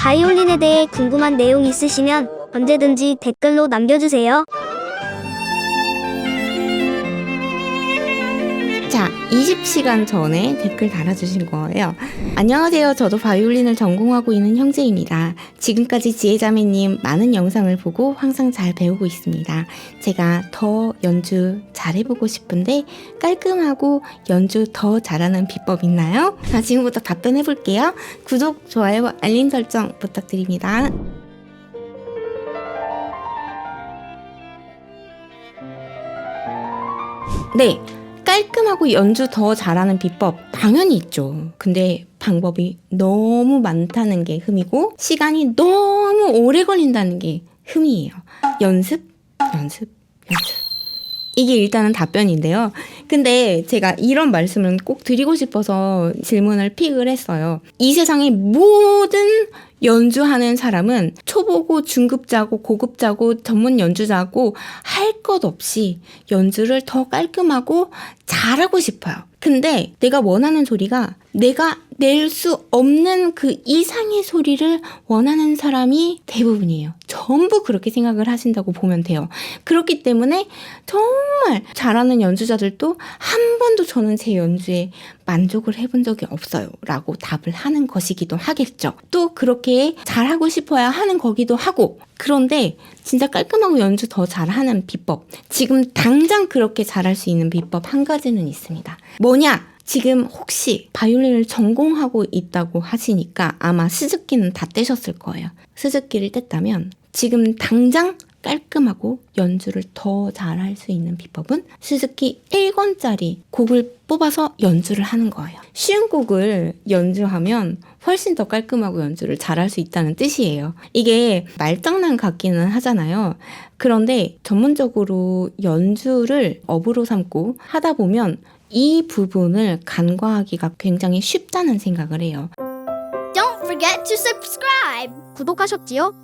바이올린에 대해 궁금한 내용 있으시면 언제든지 댓글로 남겨주세요. 자, 20시간 전에 댓글 달아주신 거예요. 안녕하세요. 저도 바이올린을 전공하고 있는 형제입니다. 지금까지 지혜자매님 많은 영상을 보고 항상 잘 배우고 있습니다. 제가 더 연주 잘해보고 싶은데 깔끔하고 연주 더 잘하는 비법 있나요? 자, 지금부터 답변해볼게요. 구독, 좋아요, 알림 설정 부탁드립니다. 네. 깔끔하고 연주 더 잘하는 비법 당연히 있죠. 근데 방법이 너무 많다는 게 흠이고 시간이 너무 오래 걸린다는 게 흠이에요. 연습. 이게 일단은 답변인데요. 근데 제가 이런 말씀을 꼭 드리고 싶어서 질문을 픽을 했어요. 이 세상의 모든 연주하는 사람은 초보고 중급자고 고급자고 전문 연주자고 할 것 없이 연주를 더 깔끔하고 잘하고 싶어요. 근데 내가 원하는 소리가 내가 낼 수 없는 그 이상의 소리를 원하는 사람이 대부분이에요. 전부 그렇게 생각을 하신다고 보면 돼요. 그렇기 때문에 정말 잘하는 연주자들도 한 번도 저는 제 연주에 만족을 해본 적이 없어요 라고 답을 하는 것이기도 하겠죠. 또 그렇게 잘하고 싶어야 하는 거기도 하고, 그런데 진짜 깔끔하고 연주 더 잘하는 비법, 지금 당장 그렇게 잘할 수 있는 비법 한 가지는 있습니다. 뭐냐? 지금 혹시 바이올린을 전공하고 있다고 하시니까 아마 스즈키는 다 떼셨을 거예요. 스즈키를 뗐다면 지금 당장 깔끔하고 연주를 더 잘할 수 있는 비법은 스즈키 1권짜리 곡을 뽑아서 연주를 하는 거예요. 쉬운 곡을 연주하면 훨씬 더 깔끔하고 연주를 잘할 수 있다는 뜻이에요. 이게 말장난 같기는 하잖아요. 그런데 전문적으로 연주를 업으로 삼고 하다 보면 이 부분을 간과하기가 굉장히 쉽다는 생각을 해요. Don't forget to subscribe. 구독하셨지요?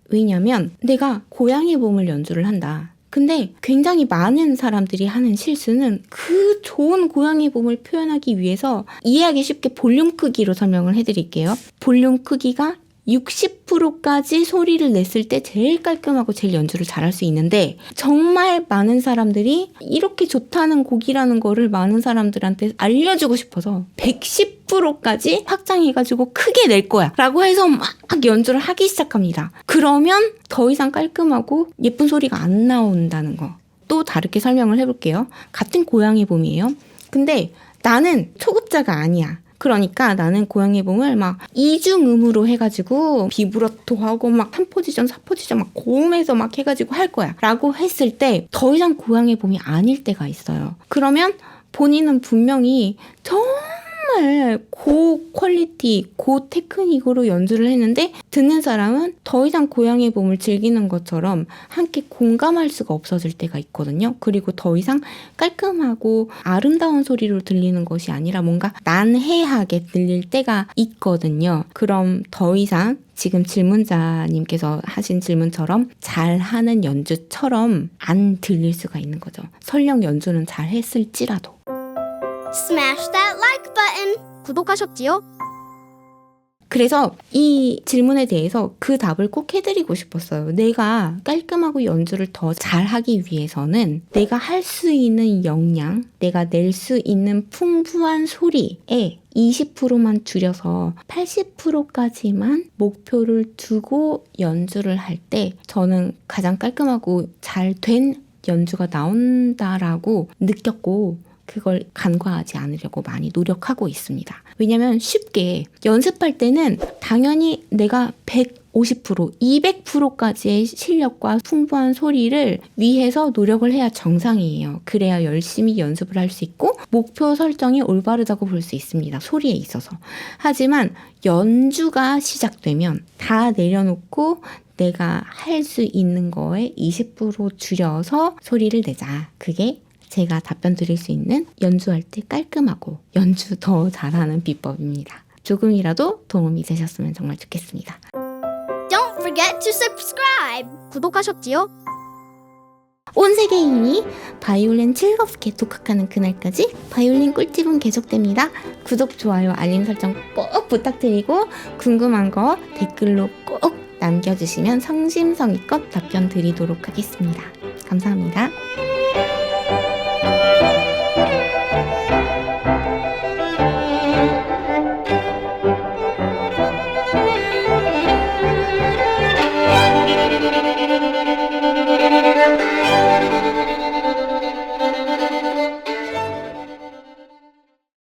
왜냐면 내가 고양이 봄을 연주를 한다. 근데 굉장히 많은 사람들이 하는 실수는 그 좋은 고양이 봄을 표현하기 위해서 이해하기 쉽게 볼륨 크기로 설명을 해드릴게요. 볼륨 크기가 60%까지 소리를 냈을 때 제일 깔끔하고 제일 연주를 잘할 수 있는데, 정말 많은 사람들이 이렇게 좋다는 곡이라는 거를 많은 사람들한테 알려주고 싶어서 110%까지 확장해가지고 크게 낼 거야 라고 해서 막 연주를 하기 시작합니다. 그러면 더 이상 깔끔하고 예쁜 소리가 안 나온다는 거. 또 다르게 설명을 해볼게요. 같은 고양이 봄이에요. 근데 나는 초급자가 아니야. 그러니까 나는 고양이 봄을 막 이중음으로 해가지고 비브라토하고 막 3포지션, 4포지션 막 고음에서 막 해가지고 할 거야 라고 했을 때 더 이상 고양이 봄이 아닐 때가 있어요. 그러면 본인은 분명히 정말 고 퀄리티, 고 테크닉으로 연주를 했는데 듣는 사람은 더 이상 고양이 봄을 즐기는 것처럼 함께 공감할 수가 없어질 때가 있거든요. 그리고 더 이상 깔끔하고 아름다운 소리로 들리는 것이 아니라 뭔가 난해하게 들릴 때가 있거든요. 그럼 더 이상 지금 질문자님께서 하신 질문처럼 잘하는 연주처럼 안 들릴 수가 있는 거죠. 설령 연주는 잘 했을지라도. Smash that like button. 구독하셨지요? 그래서 이 질문에 대해서 그 답을 꼭 해드리고 싶었어요. 내가 깔끔하고 연주를 더 잘하기 위해서는 내가 할 수 있는 역량, 내가 낼 수 있는 풍부한 소리에 20%만 줄여서 80%까지만 목표를 두고 연주를 할 때 저는 가장 깔끔하고 잘 된 연주가 나온다라고 느꼈고, 그걸 간과하지 않으려고 많이 노력하고 있습니다. 왜냐면 쉽게 연습할 때는 당연히 내가 150%, 200%까지의 실력과 풍부한 소리를 위해서 노력을 해야 정상이에요. 그래야 열심히 연습을 할 수 있고 목표 설정이 올바르다고 볼 수 있습니다. 소리에 있어서. 하지만 연주가 시작되면 다 내려놓고 내가 할 수 있는 거에 20% 줄여서 소리를 내자. 그게 제가 답변 드릴 수 있는 연주할 때 깔끔하고 연주 더 잘하는 비법입니다. 조금이라도 도움이 되셨으면 정말 좋겠습니다. Don't forget to subscribe. 구독하셨지요? 온 세계인이 바이올린 즐겁게 독학하는 그날까지 바이올린 꿀팁은 계속됩니다. 구독, 좋아요, 알림 설정 꼭 부탁드리고 궁금한 거 댓글로 꼭 남겨주시면 성심성의껏 답변 드리도록 하겠습니다. 감사합니다.